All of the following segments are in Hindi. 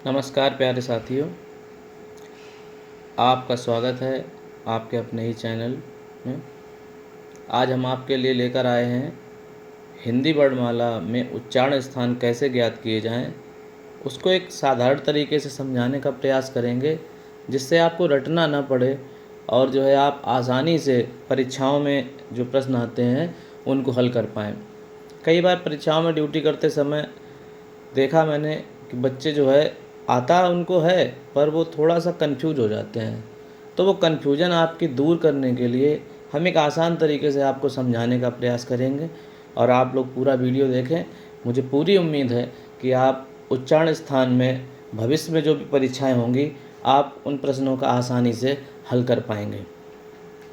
नमस्कार प्यारे साथियों, आपका स्वागत है आपके अपने ही चैनल में। आज हम आपके लिए लेकर आए हैं हिंदी वर्णमाला में उच्चारण स्थान कैसे ज्ञात किए जाएं, उसको एक साधारण तरीके से समझाने का प्रयास करेंगे, जिससे आपको रटना ना पड़े और जो है आप आसानी से परीक्षाओं में जो प्रश्न आते हैं उनको हल कर पाएँ। कई बार परीक्षाओं में ड्यूटी करते समय देखा मैंने कि बच्चे जो है आता उनको है, पर वो थोड़ा सा कंफ्यूज हो जाते हैं। तो वो कन्फ्यूजन आपकी दूर करने के लिए हम एक आसान तरीके से आपको समझाने का प्रयास करेंगे और आप लोग पूरा वीडियो देखें। मुझे पूरी उम्मीद है कि आप उच्चारण स्थान में भविष्य में जो भी परीक्षाएं होंगी, आप उन प्रश्नों का आसानी से हल कर पाएंगे।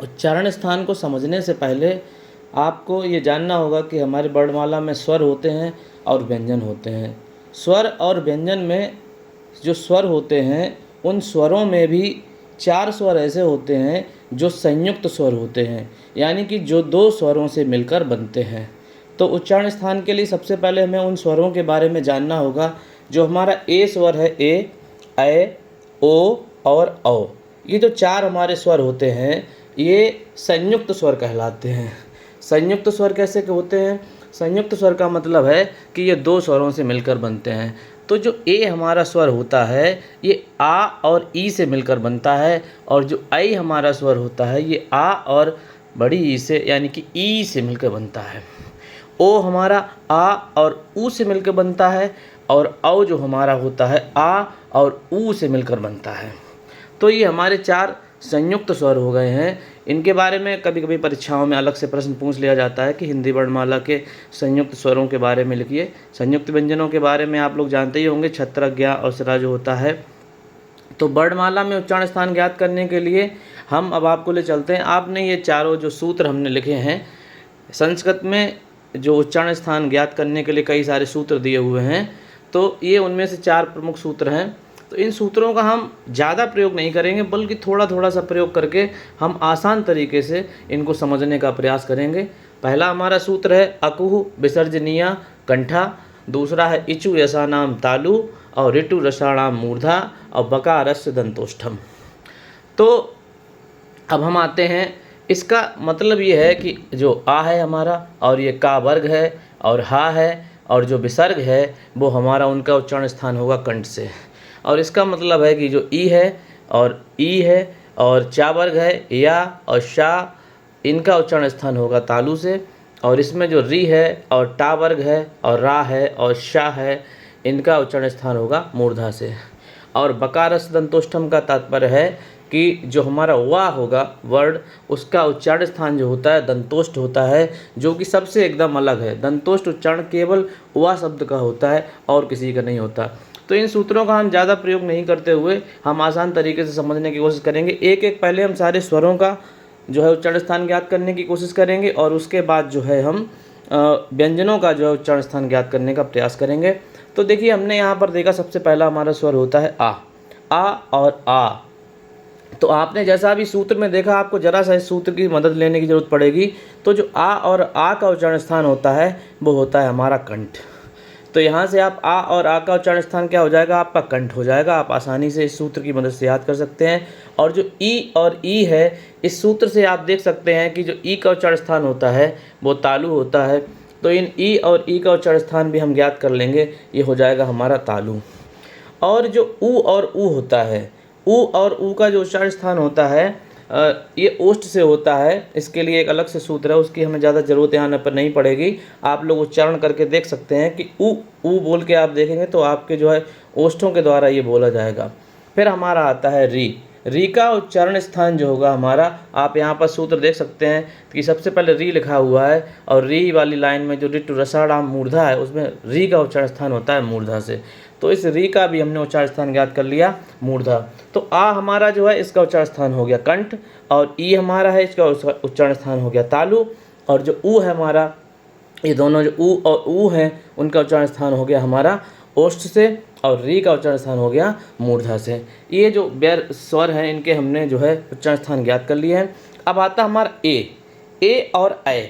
उच्चारण स्थान को समझने से पहले आपको ये जानना होगा कि हमारे वर्णमाला में स्वर होते हैं और व्यंजन होते हैं। स्वर और व्यंजन में जो स्वर होते हैं, उन स्वरों में भी 4 स्वर ऐसे होते हैं जो संयुक्त स्वर होते हैं, यानी कि जो 2 स्वरों से मिलकर बनते हैं। तो उच्चारण स्थान के लिए सबसे पहले हमें उन स्वरों के बारे में जानना होगा। जो हमारा ए स्वर है, ए, ओ और औ, ये जो 4 हमारे स्वर होते हैं, ये संयुक्त स्वर कहलाते हैं। संयुक्त स्वर कैसे के होते हैं? संयुक्त स्वर का मतलब है कि ये 2 स्वरों से मिलकर बनते हैं। तो जो ए हमारा स्वर होता है, ये आ और ई से मिलकर बनता है, और जो आई हमारा स्वर होता है, ये आ और बड़ी ई से यानी कि ई से मिलकर बनता है। ओ हमारा आ और ऊ से मिलकर बनता है, और औ जो हमारा होता है आ और ऊ से मिलकर बनता है। तो ये हमारे 4 संयुक्त स्वर हो गए हैं। इनके बारे में कभी कभी परीक्षाओं में अलग से प्रश्न पूछ लिया जाता है कि हिंदी वर्णमाला के संयुक्त स्वरों के बारे में लिखिए। संयुक्त व्यंजनों के बारे में आप लोग जानते ही होंगे, छत्र, ज्ञ और सिरा जो होता है। तो वर्णमाला में उच्चारण स्थान ज्ञात करने के लिए हम अब आपको ले चलते हैं। आपने ये चारों जो सूत्र हमने लिखे हैं, संस्कृत में जो उच्चारण स्थान ज्ञात करने के लिए कई सारे सूत्र दिए हुए हैं, तो ये उनमें से 4 प्रमुख सूत्र हैं। तो इन सूत्रों का हम ज़्यादा प्रयोग नहीं करेंगे, बल्कि थोड़ा थोड़ा सा प्रयोग करके हम आसान तरीके से इनको समझने का प्रयास करेंगे। पहला हमारा सूत्र है अकुह विसर्जनीया कंठा। दूसरा है इचु यशानाम तालु, और ऋतु रसाणाम मूर्धा, और बकारस्य दंतोष्ठम। तो अब हम आते हैं, इसका मतलब ये है कि जो आ है हमारा, और ये का वर्ग है, और हा है, और जो विसर्ग है वो हमारा उनका उच्चारण स्थान होगा कंठ से। और इसका मतलब है कि जो ई है और ई है और चा वर्ग है, या और शा, इनका उच्चारण स्थान होगा तालु से। और इसमें जो री है और टा वर्ग है और रा है और शा है, इनका उच्चारण स्थान होगा मूर्धा से। और बकारस दंतोष्ठम का तात्पर्य है कि जो हमारा वा होगा वर्ड, उसका उच्चारण स्थान जो होता है दंतोष्ठ होता है, जो कि सबसे एकदम अलग है। दंतोष्ठ उच्चारण केवल वा शब्द का होता है और किसी का नहीं होता। तो इन सूत्रों का हम ज़्यादा प्रयोग नहीं करते हुए हम आसान तरीके से समझने की कोशिश करेंगे। एक एक पहले हम सारे स्वरों का जो है उच्चारण स्थान ज्ञात करने की कोशिश करेंगे, और उसके बाद जो है हम व्यंजनों का जो है उच्चारण स्थान ज्ञात करने का प्रयास करेंगे। तो देखिए, हमने यहाँ पर देखा सबसे पहला हमारा स्वर होता है आ और आ। तो आपने जैसा भी सूत्र में देखा, आपको जरा सा इस सूत्र की मदद लेने की जरूरत पड़ेगी। तो जो आ और आ का उच्चारण स्थान होता है वो होता है हमारा कंठ। तो यहाँ से आप आ और आ का उच्चारण स्थान क्या हो जाएगा? आपका कंठ हो जाएगा। आप आसानी से इस सूत्र की मदद से याद कर सकते हैं। और जो ई और ई है, इस सूत्र से आप देख सकते हैं कि जो ई का उच्चारण स्थान होता है वो तालु होता है। तो इन ई और ई का उच्चारण स्थान भी हम ज्ञात कर लेंगे, ये हो जाएगा हमारा तालु। और जो ऊ और ऊ होता है, ऊ और ऊ का जो उच्चारण स्थान होता है, ये ओष्ठ से होता है। इसके लिए एक अलग से सूत्र है, उसकी हमें ज़्यादा ज़रूरत यहाँ पर नहीं पड़ेगी। आप लोग उच्चारण करके देख सकते हैं कि ऊ बोल के आप देखेंगे तो आपके जो है ओष्ठों के द्वारा ये बोला जाएगा। फिर हमारा आता है री का उच्चारण स्थान जो होगा हमारा, आप यहाँ पर सूत्र देख सकते हैं कि सबसे पहले री लिखा हुआ है, और री वाली लाइन में जो ऋतु रसाणाम मूर्धा है, उसमें री का उच्चारण स्थान होता है मूर्धा से। तो इस री का भी हमने उच्चारण स्थान ज्ञात कर लिया, मूर्धा। तो आ हमारा जो है इसका उच्चारण स्थान हो गया कंठ, और ई हमारा है इसका उच्चारण स्थान हो गया तालु, और जो ऊ है हमारा, ये दोनों जो ऊ और ऊ हैं उनका उच्चारण स्थान हो गया हमारा ओष्ठ से, और री का उच्चारण स्थान हो गया मूर्धा से। ये जो व्यय स्वर हैं इनके हमने जो है उच्चारण स्थान ज्ञात कर लिए हैं। अब आता हमारा ए और ऐ।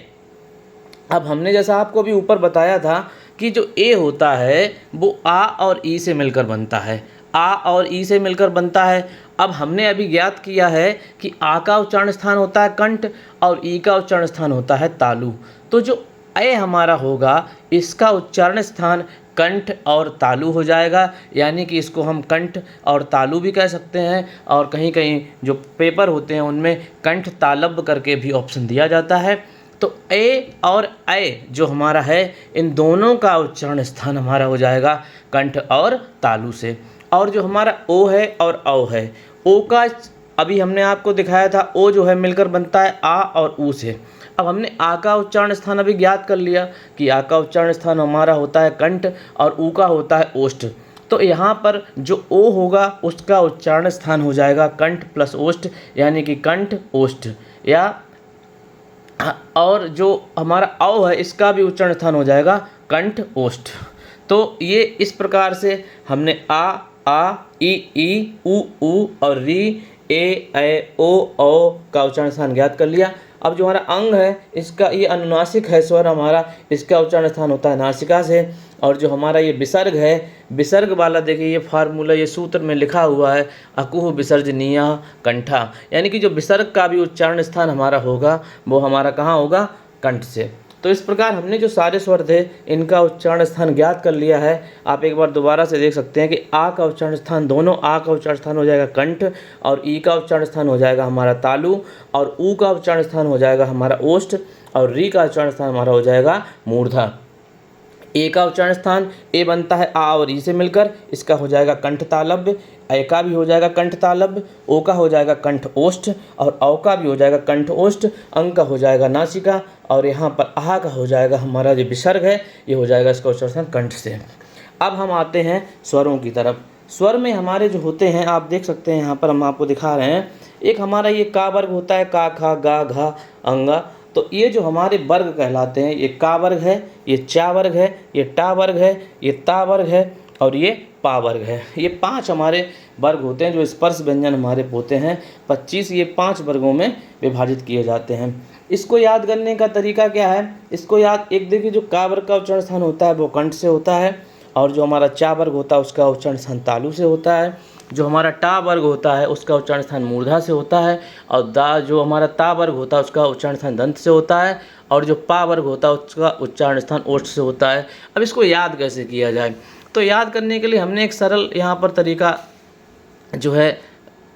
अब हमने जैसा आपको भी ऊपर बताया था कि जो ए होता है वो आ और ई से मिलकर बनता है, आ और ई से मिलकर बनता है। अब हमने अभी ज्ञात किया है कि आ का उच्चारण स्थान होता है कंठ और ई का उच्चारण स्थान होता है तालु। तो जो ए हमारा होगा इसका उच्चारण स्थान कंठ और तालु हो जाएगा, यानी कि इसको हम कंठ और तालु भी कह सकते हैं, और कहीं कहीं जो पेपर होते हैं उनमें कंठ तालब करके भी ऑप्शन दिया जाता है। तो ए और ए जो हमारा है इन दोनों का उच्चारण स्थान हमारा हो जाएगा कंठ और तालु से। और जो हमारा ओ है और औ है, ओ का अभी हमने आपको दिखाया था, ओ जो है मिलकर बनता है आ और ऊ से। अब हमने आ का उच्चारण स्थान अभी ज्ञात कर लिया कि आ का उच्चारण स्थान हमारा होता है कंठ और ऊ का होता है ओष्ठ। तो यहाँ पर जो ओ होगा उसका उच्चारण स्थान हो जाएगा कंठ प्लस ओष्ठ, यानी कि कंठ ओष्ठ। या और जो हमारा औ है इसका भी उच्चारण स्थान हो जाएगा कंठ ओष्ठ। तो ये इस प्रकार से हमने आ ई ऊ और री ए ओ का उच्चारण स्थान ज्ञात कर लिया। अब जो हमारा अंग है इसका ये अनुनासिक है स्वर हमारा, इसका उच्चारण स्थान होता है नासिका से। और जो हमारा ये विसर्ग है, विसर्ग वाला देखिए ये फार्मूला ये सूत्र में लिखा हुआ है अकुह विसर्जनीय कंठा, यानी कि जो विसर्ग का भी उच्चारण स्थान हमारा होगा वो हमारा कहाँ होगा, कंठ से। तो इस प्रकार हमने जो सारे स्वर थे इनका उच्चारण स्थान ज्ञात कर लिया है। आप एक बार दोबारा से देख सकते हैं कि आ का उच्चारण स्थान, दोनों आ का उच्चारण स्थान हो जाएगा कंठ और ई का उच्चारण स्थान हो जाएगा हमारा तालु और ऊ का उच्चारण स्थान हो जाएगा हमारा ओष्ठ और री का उच्चारण स्थान हमारा हो जाएगा मूर्धा। ए का उच्चारण स्थान ए बनता है आ और ई से मिलकर, इसका हो जाएगा कंठ तालव्य। ए का भी हो जाएगा कंठ तालव्य, ओ का हो जाएगा कंठ ओष्ठ और औ का भी हो जाएगा कंठ ओष्ठ, अंग का हो जाएगा नासिका और यहाँ पर आह का हो जाएगा हमारा जो विसर्ग है ये हो जाएगा इसका उच्चारण स्थान कंठ से। अब हम आते हैं स्वरों की तरफ। स्वर में हमारे जो होते हैं आप देख सकते हैं यहाँ पर हम आपको दिखा रहे हैं। एक हमारा ये का वर्ग होता है, का खा गा घा अंगा। तो ये जो हमारे वर्ग कहलाते हैं, ये का वर्ग है, ये चा वर्ग है, ये टा वर्ग है, ये ता वर्ग है और ये पा वर्ग है। ये 5 हमारे वर्ग होते हैं जो स्पर्श व्यंजन हमारे होते हैं। 25 ये 5 वर्गों में विभाजित किए जाते हैं। इसको याद करने का तरीका क्या है, इसको याद एक देखिए जो का वर्ग का उच्चारण स्थान होता है वो कंठ से होता है और जो हमारा चा वर्ग होता है उसका उच्चारण स्थान तालु से होता है। जो हमारा टा वर्ग होता है उसका उच्चारण स्थान मूर्धा से होता है और दा जो हमारा ता वर्ग होता है उसका उच्चारण स्थान दंत से होता है और जो पा वर्ग होता है उसका उच्चारण स्थान ओष्ठ से होता है। अब इसको याद कैसे किया जाए, तो याद करने के लिए हमने एक सरल यहाँ पर तरीका जो है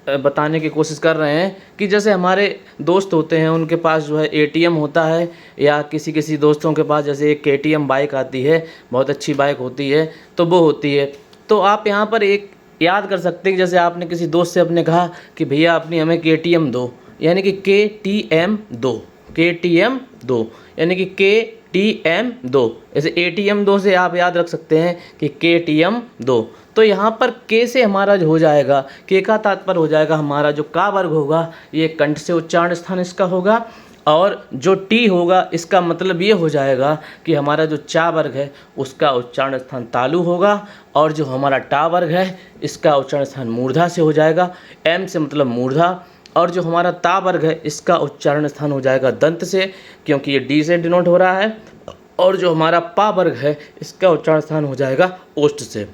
बताने की कोशिश कर रहे हैं कि जैसे हमारे दोस्त होते हैं उनके पास जो है एटीएम होता है या किसी दोस्तों के पास जैसे एक केटीएम बाइक आती है, बहुत अच्छी बाइक होती है, तो वो होती है। तो आप यहाँ पर एक याद कर सकते हैं, जैसे आपने किसी दोस्त से अपने कहा कि भैया अपनी हमें केटीएम दो, यानी कि KTM दो, KTM दो यानी कि KTM दो। जैसे ATM दो से आप याद रख सकते हैं कि KTM दो। तो यहाँ पर के से हमारा जो हो जाएगा, के का तात्पर्य हो जाएगा हमारा जो का वर्ग होगा ये कंठ से उच्चारण स्थान इसका होगा और जो टी होगा इसका मतलब ये हो जाएगा कि हमारा जो चा वर्ग है उसका उच्चारण स्थान तालु होगा और जो हमारा टा वर्ग है इसका उच्चारण स्थान मूर्धा से हो जाएगा, एम से मतलब मूर्धा। और जो हमारा ता वर्ग है इसका उच्चारण स्थान हो जाएगा दंत से क्योंकि ये डी से डिनोट हो रहा है और जो हमारा पा वर्ग है इसका उच्चारण स्थान हो जाएगा ओष्ठ से।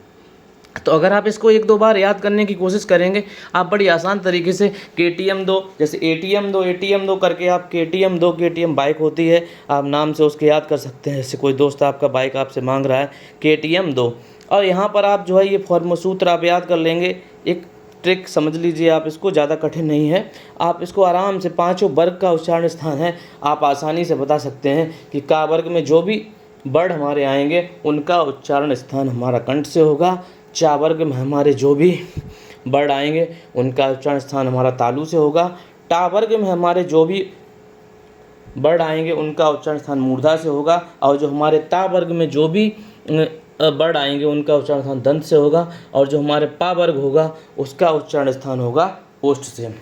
तो अगर आप इसको 1-2 बार याद करने की कोशिश करेंगे आप बड़ी आसान तरीके से KTM दो, जैसे ATM दो करके आप KTM दो, KTM बाइक होती है आप नाम से उसके याद कर सकते हैं। जैसे कोई दोस्त आपका बाइक आपसे मांग रहा है KTM दो, और यहाँ पर आप जो है ये फॉर्म सूत्र आप याद कर लेंगे। एक ट्रिक समझ लीजिए आप, इसको ज़्यादा कठिन नहीं है, आप इसको आराम से 5 वर्ग का उच्चारण स्थान है आप आसानी से बता सकते हैं कि का वर्ग में जो भी वर्ड हमारे आएंगे उनका उच्चारण स्थान हमारा कंठ से होगा, चा वर्ग में हमारे जो भी वर्ड आएंगे उनका उच्चारण स्थान हमारा तालु से होगा, टा वर्ग में हमारे जो भी वर्ड आएंगे उनका उच्चारण स्थान मूर्धा से होगा और जो हमारे ता वर्ग में जो भी वर्ड आएंगे उनका उच्चारण स्थान दंत से होगा और जो हमारे पा वर्ग होगा उसका उच्चारण स्थान होगा ओष्ठ से।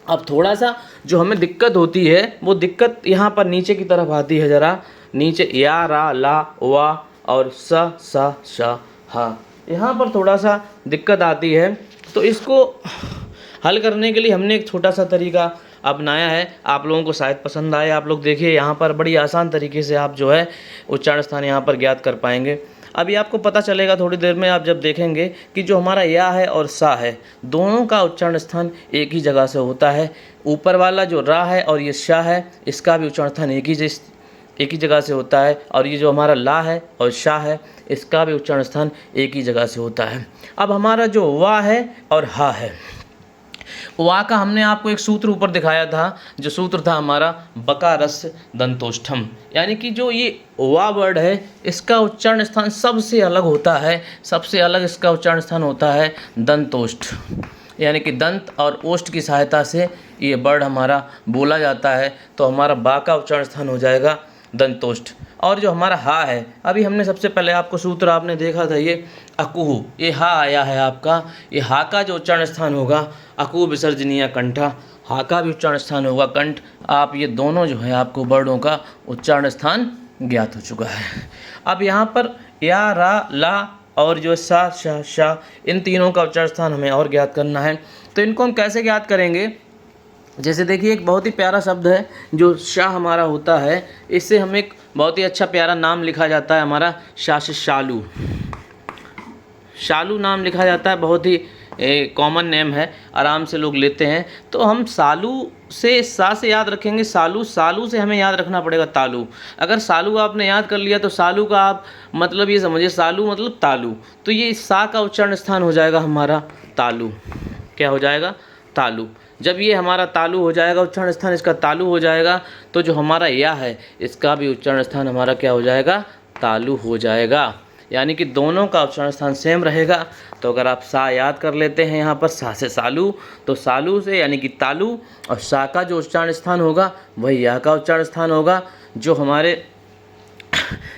अब थोड़ा सा जो हमें दिक्कत होती है वो दिक्कत यहाँ पर नीचे की तरफ आती है, ज़रा नीचे या रा ला वा और सा सा शा हा, यहाँ पर थोड़ा सा दिक्कत आती है। तो इसको हल करने के लिए हमने एक छोटा सा तरीका अपनाया है, आप लोगों को शायद पसंद आए। आप लोग देखिए यहाँ पर बड़ी आसान तरीके से आप जो है उच्चारण स्थान यहाँ पर ज्ञात कर पाएंगे। अभी आपको पता चलेगा थोड़ी देर में, आप जब देखेंगे कि जो हमारा या है और सा है, दोनों का उच्चारण स्थान एक ही जगह से होता है। ऊपर वाला जो रा है और ये शा है, इसका भी उच्चारण स्थान एक ही जगह से होता है। और ये जो हमारा ला है और शा है, इसका भी उच्चारण स्थान एक ही जगह से होता है। अब हमारा जो वा है और हा है, वा का हमने आपको एक सूत्र ऊपर दिखाया था, जो सूत्र था हमारा बकारस्य दंतोष्ठम, यानी कि जो ये वा वर्ड है, इसका उच्चारण स्थान सबसे अलग होता है। सबसे अलग इसका उच्चारण स्थान होता है दंतोष्ठ, यानी कि दंत और ओष्ठ की सहायता से ये वर्ड हमारा बोला जाता है। तो हमारा बा का उच्चारण स्थान हो जाएगा दंतोष्ठ। और जो हमारा हा है, अभी हमने सबसे पहले आपको सूत्र आपने देखा था, ये अकुहु, ये हा आया है आपका। ये हा का जो उच्चारण स्थान होगा अकु विसर्जनीय कंठा, हा का भी उच्चारण स्थान होगा कंठ। आप ये दोनों जो है आपको वर्डों का उच्चारण स्थान ज्ञात हो चुका है। अब यहाँ पर या, रा, ला और जो सा, शा, शा, इन तीनों का उच्चारण स्थान हमें और ज्ञात करना है। तो इनको हम कैसे ज्ञात करेंगे? जैसे देखिए, एक बहुत ही प्यारा शब्द है जो शा हमारा होता है, इससे हमें एक बहुत ही अच्छा प्यारा नाम लिखा जाता है हमारा, शा से शालू। शालू नाम लिखा जाता है, बहुत ही कॉमन नेम है, आराम से लोग लेते हैं। तो हम सालू से सा से याद रखेंगे सालू, सालू से हमें याद रखना पड़ेगा तालू। अगर सालू आपने याद कर लिया तो सालू का आप मतलब ये समझिए, सालू मतलब तालू, तो ये सा का उच्चारण स्थान हो जाएगा हमारा तालू। क्या हो जाएगा? तालू। जब ये हमारा तालू हो जाएगा, उच्चारण स्थान इसका तालू हो जाएगा, तो जो हमारा या है, इसका भी उच्चारण स्थान हमारा क्या हो जाएगा? तालू हो जाएगा। यानी कि दोनों का उच्चारण स्थान सेम रहेगा। तो अगर आप सा याद कर लेते हैं यहाँ पर, सा से सालू, तो सालू से यानी कि तालू, और सा का जो उच्चारण स्थान होगा वही या का उच्चारण स्थान होगा। जो हमारे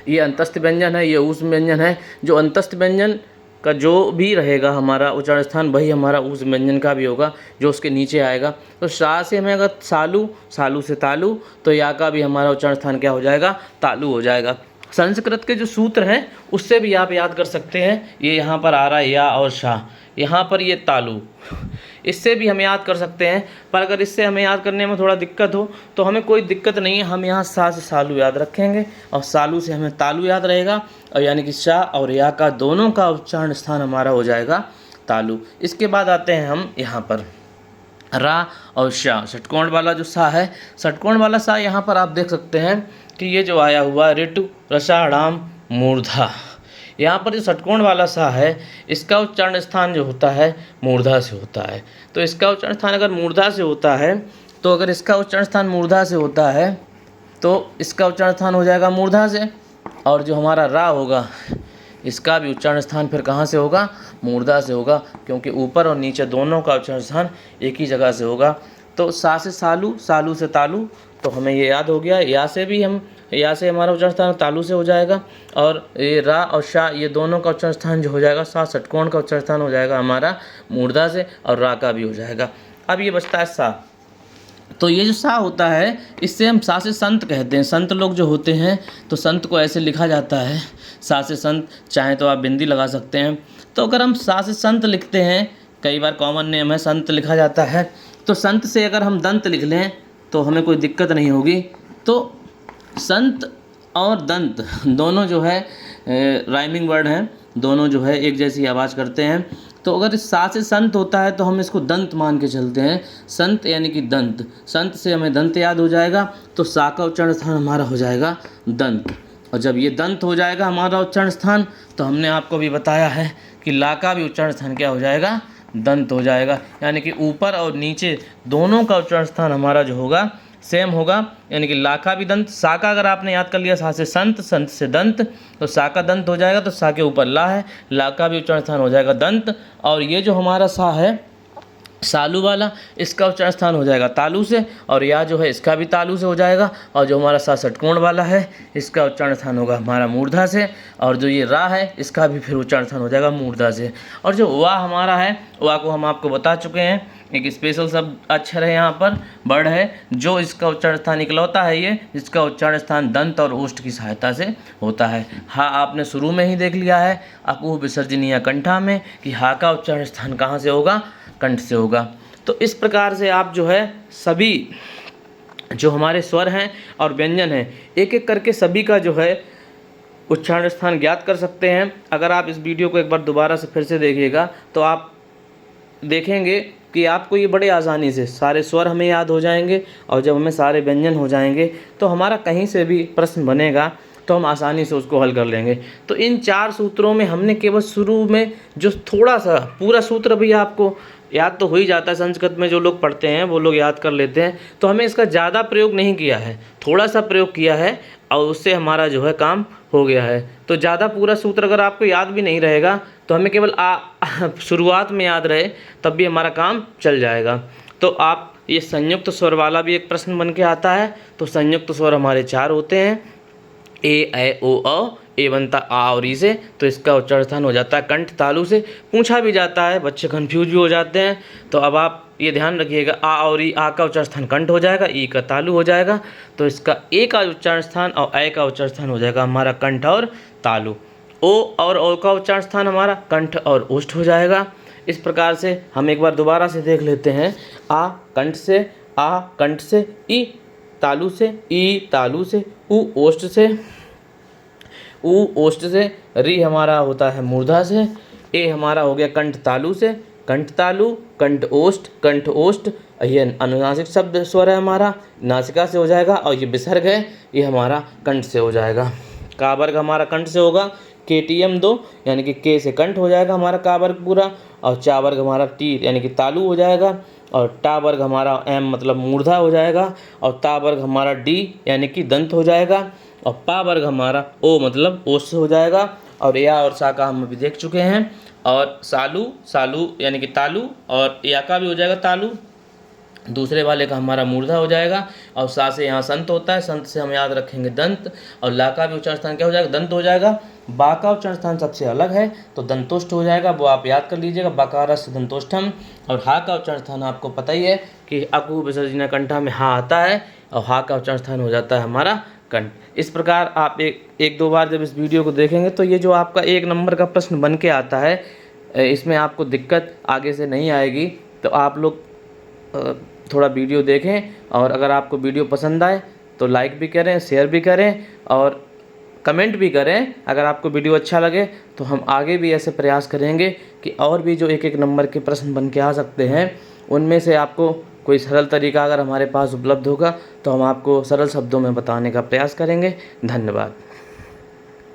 ये अंतस्थ व्यंजन है, ये ऊष्म व्यंजन है, जो अंतस्थ व्यंजन का जो भी रहेगा हमारा उच्चारण स्थान, वही हमारा उस व्यंजन का भी होगा जो उसके नीचे आएगा। तो शा से हमें अगर सालू, सालू से तालू, तो या का भी हमारा उच्चारण स्थान क्या हो जाएगा? तालू हो जाएगा। संस्कृत के जो सूत्र हैं उससे भी आप याद कर सकते हैं। ये यहाँ पर आ रहा है या और शा, यहाँ पर ये तालू, इससे भी हम याद कर सकते हैं। पर अगर इससे हमें याद करने में थोड़ा दिक्कत हो तो हमें कोई दिक्कत नहीं है, हम यहाँ सा से सालू याद रखेंगे और सालू से हमें तालू याद रहेगा, और यानी कि शा और या का दोनों का उच्चारण स्थान हमारा हो जाएगा तालू। इसके बाद आते हैं हम यहाँ पर रा और शा, षटकोण वाला जो सा है, षटकोण वाला सा यहाँ पर आप देख सकते हैं कि ये जो आया हुआ ऋतु रसाणाम मूर्धा, यहाँ पर जो षटकोण वाला सा है, इसका उच्चारण स्थान जो होता है मूर्धा से होता है। तो इसका उच्चारण स्थान अगर मूर्धा से होता है, तो अगर इसका उच्चारण स्थान मूर्धा से होता है, तो इसका उच्चारण स्थान हो जाएगा मूर्धा से। और जो हमारा रा होगा, इसका भी उच्चारण स्थान फिर कहाँ से होगा? मूर्धा से होगा, क्योंकि ऊपर और नीचे दोनों का उच्चारण स्थान एक ही जगह से होगा। तो सा से सालू, सालू से तालू, तो हमें ये याद हो गया। या से भी हम, या से हमारा उच्चारण स्थान तालू से हो जाएगा, और ये रा और शा, ये दोनों का उच्चारण स्थान जो हो जाएगा, सा षटकोण का उच्चारण स्थान हो जाएगा हमारा मूर्धा से, और रा का भी हो जाएगा। अब ये बचता है सा। तो ये जो सा होता है, इससे हम सा से संत कहते हैं। संत लोग जो होते हैं, तो संत को ऐसे लिखा जाता है, सा से संत, चाहे तो आप बिंदी लगा सकते हैं। तो अगर हम सा से संत लिखते हैं, कई बार कॉमन नेम है संत लिखा जाता है, तो संत से अगर हम दंत लिख लें तो हमें कोई दिक्कत नहीं होगी। तो संत और दंत दोनों जो है राइमिंग वर्ड हैं, दोनों जो है एक जैसी आवाज़ करते हैं। तो अगर इस सा से संत होता है तो हम इसको दंत मान के चलते हैं। संत यानी कि दंत, संत से हमें दंत याद हो जाएगा, तो सा का उच्चारण स्थान हमारा हो जाएगा दंत। और जब ये दंत हो जाएगा हमारा उच्चारण स्थान, तो हमने आपको भी बताया है कि ला का भी उच्चारण स्थान क्या हो जाएगा? दंत हो जाएगा। यानी कि ऊपर और नीचे दोनों का उच्चारण स्थान हमारा जो होगा सेम होगा। यानी कि ला का भी दंत, सा का अगर आपने याद कर लिया सा से संत, संत से दंत, तो सा का दंत हो जाएगा, तो सा के ऊपर ला है, ला का भी उच्चारण स्थान हो जाएगा दंत। और ये जो हमारा सा है सालू वाला, इसका उच्चारण स्थान हो जाएगा तालू से, और या जो है इसका भी तालू से हो जाएगा। और जो हमारा सा षटकोण वाला है, इसका उच्चारण स्थान होगा हमारा मूर्धा से, और जो ये रा है इसका भी फिर उच्चारण स्थान हो जाएगा मूर्धा से। और जो वा हमारा है, वा को हम आपको बता चुके हैं, एक स्पेशल शब्द अक्षर है यहाँ पर, वर्ड है, जो इसका उच्चारण स्थान इकलौता है ये, जिसका उच्चारण स्थान दंत और ओष्ठ की सहायता से होता है। हा आपने शुरू में ही देख लिया है अकुह विसर्जनीय कंठा में, कि हा का उच्चारण स्थान कहाँ से होगा? कंठ से होगा। तो इस प्रकार से आप जो है सभी जो हमारे स्वर हैं और व्यंजन हैं एक एक करके सभी का जो है उच्चारण स्थान ज्ञात कर सकते हैं। अगर आप इस वीडियो को एक बार दोबारा से फिर से देखिएगा तो आप देखेंगे कि आपको ये बड़े आसानी से सारे स्वर हमें याद हो जाएंगे, और जब हमें सारे व्यंजन हो जाएंगे तो हमारा कहीं से भी प्रश्न बनेगा तो हम आसानी से उसको हल कर लेंगे। तो इन 4 सूत्रों में हमने केवल शुरू में जो थोड़ा सा, पूरा सूत्र भी आपको याद तो हो ही जाता है, संस्कृत में जो लोग पढ़ते हैं वो लोग याद कर लेते हैं, तो हमें इसका ज़्यादा प्रयोग नहीं किया है, थोड़ा सा प्रयोग किया है और उससे हमारा जो है काम हो गया है। तो ज़्यादा पूरा सूत्र अगर आपको याद भी नहीं रहेगा तो हमें केवल शुरुआत में याद रहे तब भी हमारा काम चल जाएगा। तो आप ये संयुक्त स्वर वाला भी एक प्रश्न बन के आता है। तो संयुक्त स्वर हमारे 4 होते हैं, ए ऐ ओ औ, ए बनता आ और ई से, तो इसका उच्चारण स्थान हो जाता है कंठ तालु से। पूछा भी जाता है, बच्चे कन्फ्यूज भी हो जाते हैं, तो अब आप ये ध्यान रखिएगा, आ और ई, आ का उच्चारण स्थान कंठ हो जाएगा, ई का तालु हो जाएगा, तो इसका ए का उच्चारण स्थान और ऐ का उच्चारण स्थान हो जाएगा हमारा कंठ और तालु। ओ और ओ का उच्चारण स्थान हमारा कंठ और ओष्ठ हो जाएगा। इस प्रकार से हम एक बार दोबारा से देख लेते हैं, आ कंठ से, आ कंठ से, ई तालु से, ई तालु से, उ ओष्ठ से, उ ओष्ठ से, री हमारा होता है मूर्धा से, ए हमारा हो गया कंठ तालु से, कंठ तालु, कंठ ओष्ठ, यह अनुनासिक शब्द स्वर है हमारा, नासिका से हो जाएगा, और ये विसर्ग है ये हमारा कंठ से हो जाएगा। का वर्ग हमारा कंठ से होगा, KTM 2 यानी कि के से कंठ हो जाएगा हमारा का वर्ग पूरा, और चा वर्ग हमारा टी यानी कि तालु हो जाएगा, और टा वर्ग हमारा एम मतलब मूर्धा हो जाएगा, और ता वर्ग हमारा डी यानी कि दंत हो जाएगा, और पा वर्ग हमारा ओ मतलब ओष्ठ हो जाएगा, और या और सा का हम अभी देख चुके हैं, और सालू यानी कि तालु, और या का भी हो जाएगा तालु, दूसरे वाले का हमारा मूर्धा हो जाएगा, और सा से यहाँ संत होता है, संत से हम याद रखेंगे दंत, और ला का भी उच्चारण स्थान क्या हो जाएगा, दंत हो जाएगा। बा का उच्चारण स्थान सबसे अलग है तो दंतोष्ठ हो जाएगा, वो आप याद कर लीजिएगा, बकारस दंतोष्ठम। और हा का उच्चारण स्थान आपको पता ही है कि अकु विसर्जन कंठा में हा आता है, और हा का उच्चारण स्थान हो जाता है हमारा कंठ। इस प्रकार आप एक दो बार जब इस वीडियो को देखेंगे तो ये जो आपका 1 नंबर का प्रश्न बन के आता है, इसमें आपको दिक्कत आगे से नहीं आएगी। तो आप लोग थोड़ा वीडियो देखें, और अगर आपको वीडियो पसंद आए तो लाइक भी करें, शेयर भी करें, और कमेंट भी करें। अगर आपको वीडियो अच्छा लगे तो हम आगे भी ऐसे प्रयास करेंगे कि और भी जो 1-1 नंबर के प्रश्न बन के आ सकते हैं उनमें से आपको कोई सरल तरीका अगर हमारे पास उपलब्ध होगा तो हम आपको सरल शब्दों में बताने का प्रयास करेंगे। धन्यवाद।